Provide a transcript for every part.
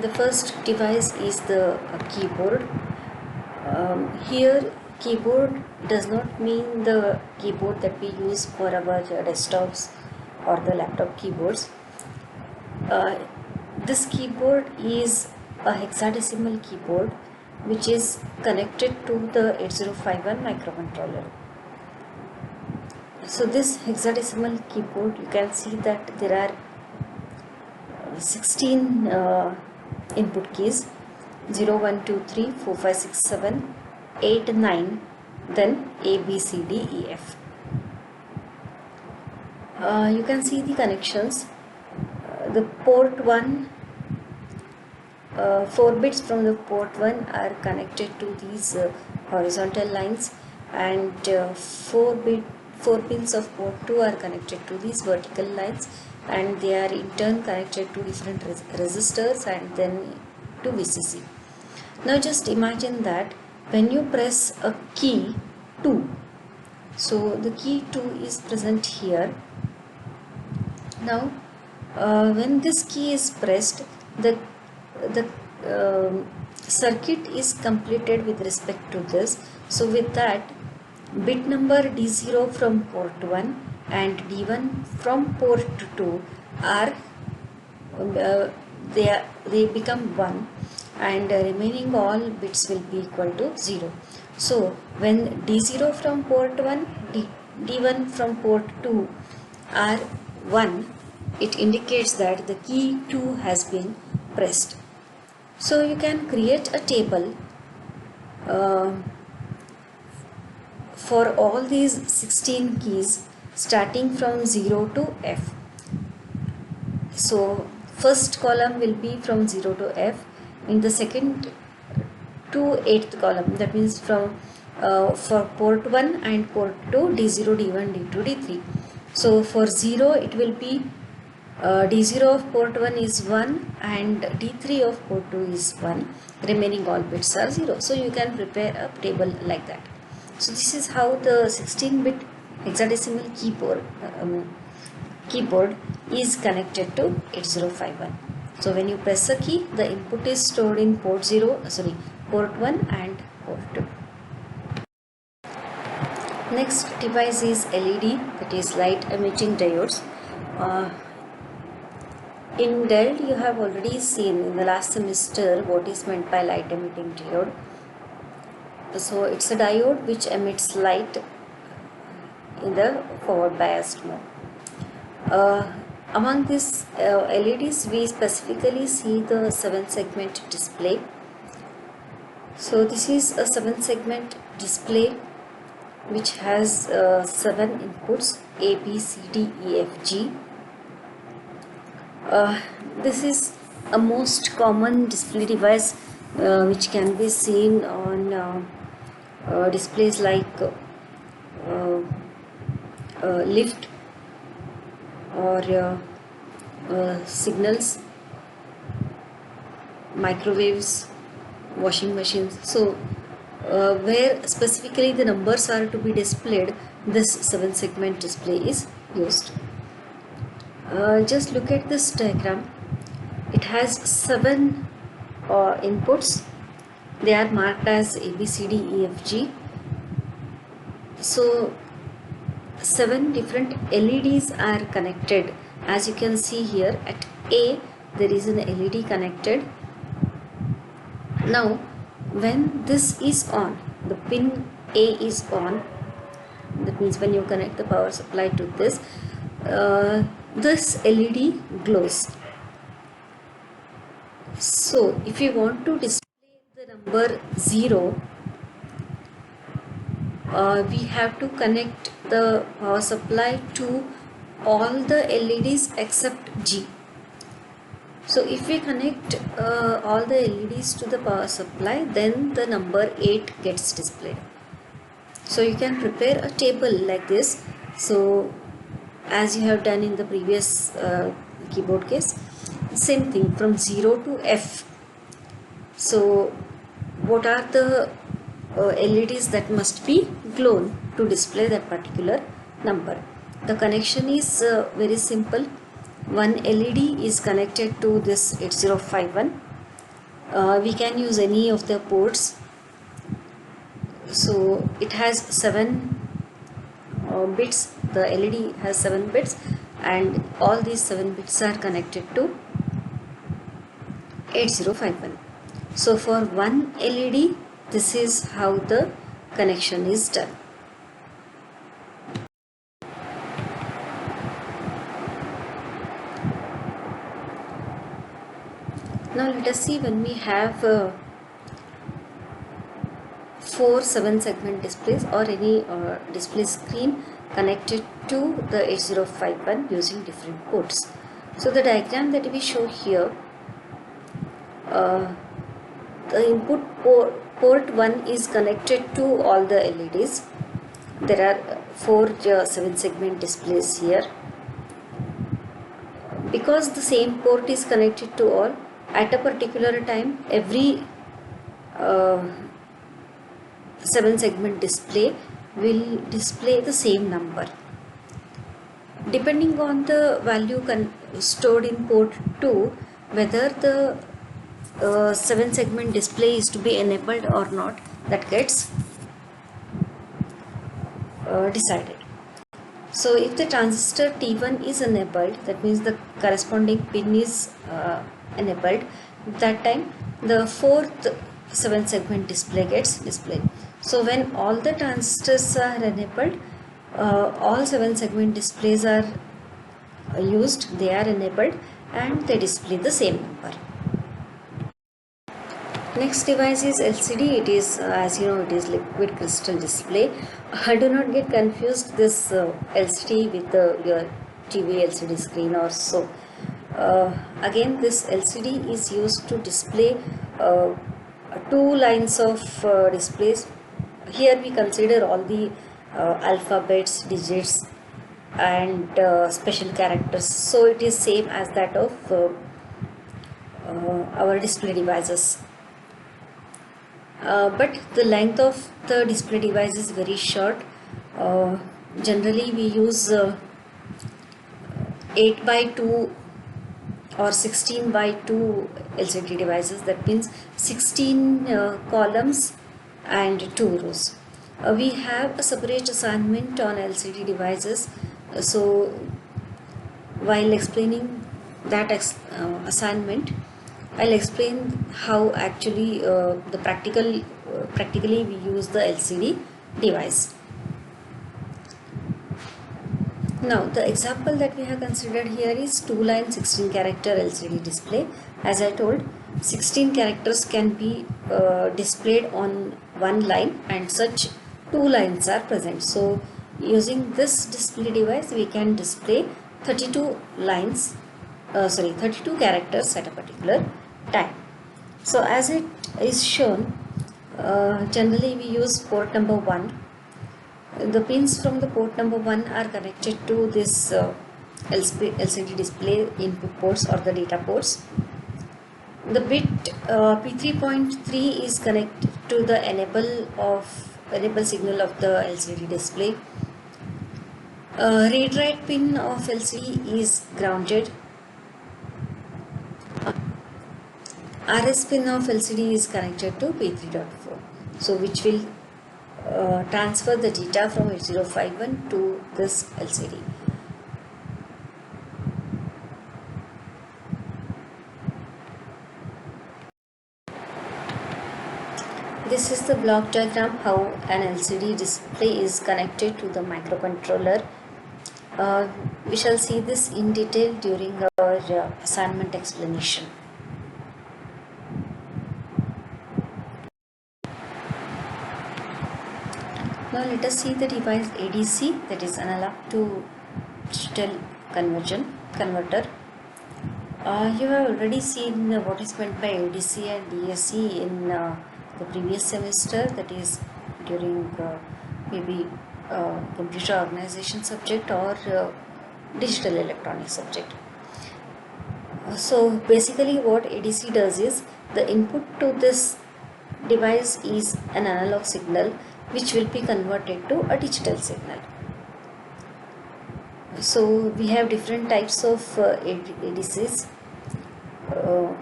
The first device is the keyboard. Here keyboard does not mean the keyboard that we use for our desktops or the laptop keyboards. This keyboard is a hexadecimal keyboard which is connected to the 8051 microcontroller. So this hexadecimal keyboard, you can see that there are 16 input keys, 0 1 2 3 4 5 6 7 8 9, then A B C D E F. You can see the connections. The port 1, 4 bits from the port 1 are connected to these horizontal lines, and 4 pins of port 2 are connected to these vertical lines, and they are in turn connected to different resistors and then to VCC. Now just imagine that when you press a key 2, so the key 2 is present here. Now when this key is pressed, the circuit is completed with respect to this. So with that, bit number D0 from port 1 and D1 from port 2 are they become 1, and remaining all bits will be equal to 0. So when D0 from port 1, D1 from port 2 are 1, it indicates that the key 2 has been pressed. So you can create a table for all these 16 keys starting from 0 to F. So first column will be from 0 to F. In the second to 8th column, that means from for port 1 and port 2, D0, D1, D2, D3. So for 0 it will be D0 of port 1 is 1 and D3 of port 2 is 1. Remaining all bits are 0. So you can prepare a table like that. So this is how the 16-bit hexadecimal keyboard is connected to 8051. So when you press a key, the input is stored in port 1 and port 2. Next device is LED, that is light emitting diodes. In DELT, you have already seen in the last semester what is meant by light emitting diode. So it's a diode which emits light in the forward biased mode. Among these LEDs, we specifically see the 7-segment display. So this is a 7-segment display which has 7 inputs, A, B, C, D, E, F, G. This is a most common display device which can be seen on displays like lift or signals, microwaves, washing machines. So where specifically the numbers are to be displayed, this 7-segment display is used. Just look at this diagram. It has 7 inputs. They are marked as A, B, C, D, E, F, G. So 7 different LEDs are connected. As you can see here, at A there is an LED connected. Now when this is on, the pin A is on, that means when you connect the power supply to this, this LED glows. So if you want to display the number 0, we have to connect the power supply to all the LEDs except G. So if we connect all the LEDs to the power supply, then the number 8 gets displayed. So you can prepare a table like this. So as you have done in the previous keyboard case, same thing from 0 to F. So what are the LEDs that must be glown to display that particular number? The connection is very simple. One LED is connected to this 8051 we can use any of the ports. So it has 7 bits. The LED has 7 bits, and all these 7 bits are connected to 8051. So for one LED, this is how the connection is done. Now let us see when we have 4 7-segment displays or any display screen connected to the 8051 using different ports. So the diagram that we show here, the input port 1 is connected to all the LEDs. There are 4 7-segment displays here. Because the same port is connected to all, at a particular time every 7-segment display will display the same number. Depending on the value stored in port 2, whether the 7-segment display is to be enabled or not, that gets decided. So if the transistor T1 is enabled, that means the corresponding pin is enabled. That time the 4th 7-segment display gets displayed. So when all the transistors are enabled, all 7-segment displays are used, they are enabled, and they display the same number. Next device is LCD. It is, as you know, it is liquid crystal display. Do not get confused this LCD with your TV LCD screen or so. Again, this LCD is used to display 2 lines of displays. Here we consider all the alphabets, digits, and special characters. So it is same as that of our display devices. But the length of the display device is very short. Generally we use 8 by 2 or 16 by 2 LCD devices. That means 16 columns and 2 rows. We have a separate assignment on LCD devices. So while explaining that assignment, I'll explain how actually practically we use the LCD device. Now the example that we have considered here is 2-line 16 character LCD display. As I told, 16 characters can be displayed on one line, and such 2 lines are present. So using this display device we can display 32 characters at a particular time. So as it is shown, generally we use port number 1. The pins from the port number 1 are connected to this LCD display input ports or the data ports. The bit P3.3 is connected to the enable signal of the LCD display. Read write pin of LCD is grounded. RS pin of LCD is connected to P3.4, so which will transfer the data from 8051 to this LCD. This is the block diagram how an LCD display is connected to the microcontroller. We shall see this in detail during our assignment explanation. Now let us see the device ADC, that is analog to digital converter. You have already seen what is meant by ADC and DAC in the previous semester, that is during maybe computer organization subject or digital electronics subject. So basically what ADC does is, the input to this device is an analog signal which will be converted to a digital signal. So we have different types of ADCs,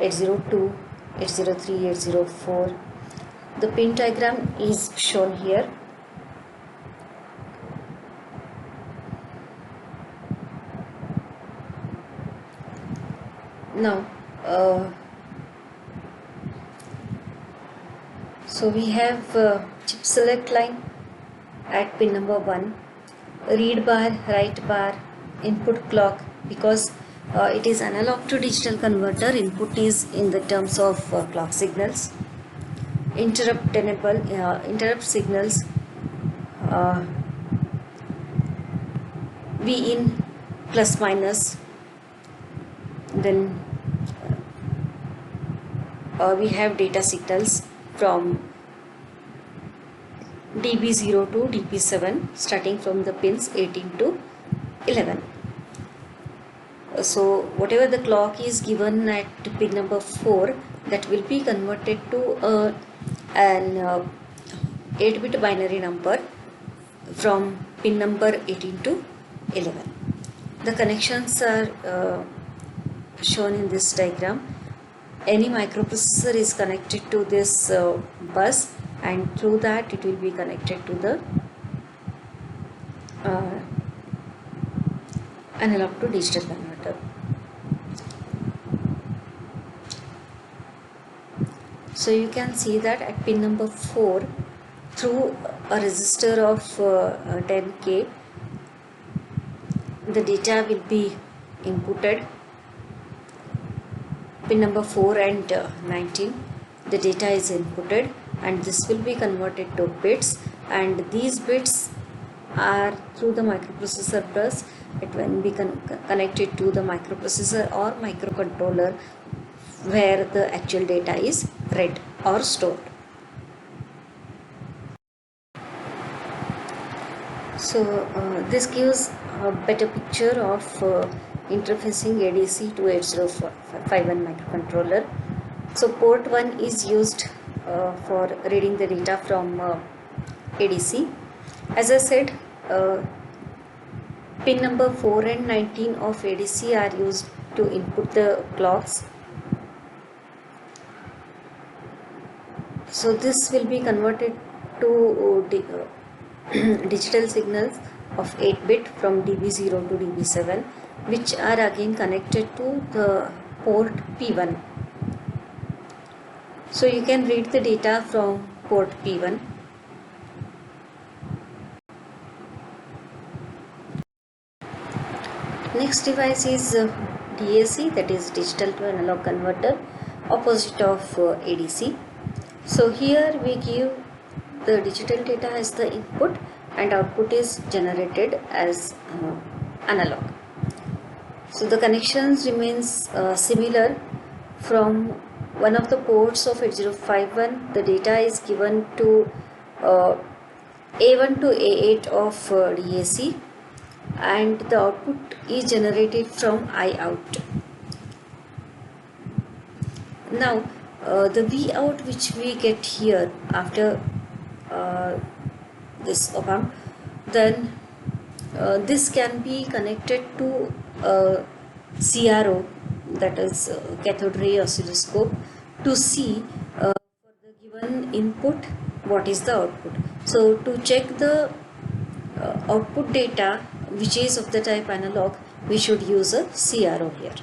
802, 803, 804. The pin diagram is shown here. Now so we have chip select line at pin number 1, read bar, write bar, input clock. Because it is analog to digital converter, input is in the terms of clock signals. Interrupt enable, interrupt signals, V in plus minus. Then we have data signals from DB0 to DB7 starting from the pins 18 to 11. So whatever the clock is given at pin number 4, that will be converted to an 8-bit binary number from pin number 18 to 11. The connections are shown in this diagram. Any microprocessor is connected to this bus, and through that it will be connected to the analog to digital converter. So you can see that at pin number 4, through a resistor of 10K, the data will be inputted. Pin number 4 and 19, the data is inputted, and this will be converted to bits, and these bits are through the microprocessor bus. It will be connected to the microprocessor or microcontroller, where the actual data is read or stored. So this gives a better picture of interfacing ADC to 8051 microcontroller. So port 1 is used for reading the data from ADC. As I said, pin number 4 and 19 of ADC are used to input the clocks. So this will be converted to digital signals of 8-bit from DB0 to DB7, which are again connected to the port P1. So you can read the data from port P1. Next device is DAC, that is digital to analog converter, opposite of ADC. So here we give the digital data as the input, and output is generated as analog. So the connections remains similar. From one of the ports of 8051, the data is given to A1 to A8 of DAC, and the output is generated from IOUT. Now the Vout which we get here after this op-amp, then this can be connected to CRO, that is cathode ray oscilloscope, to see for the given input what is the output. So to check the output data which is of the type analog, we should use a CRO here.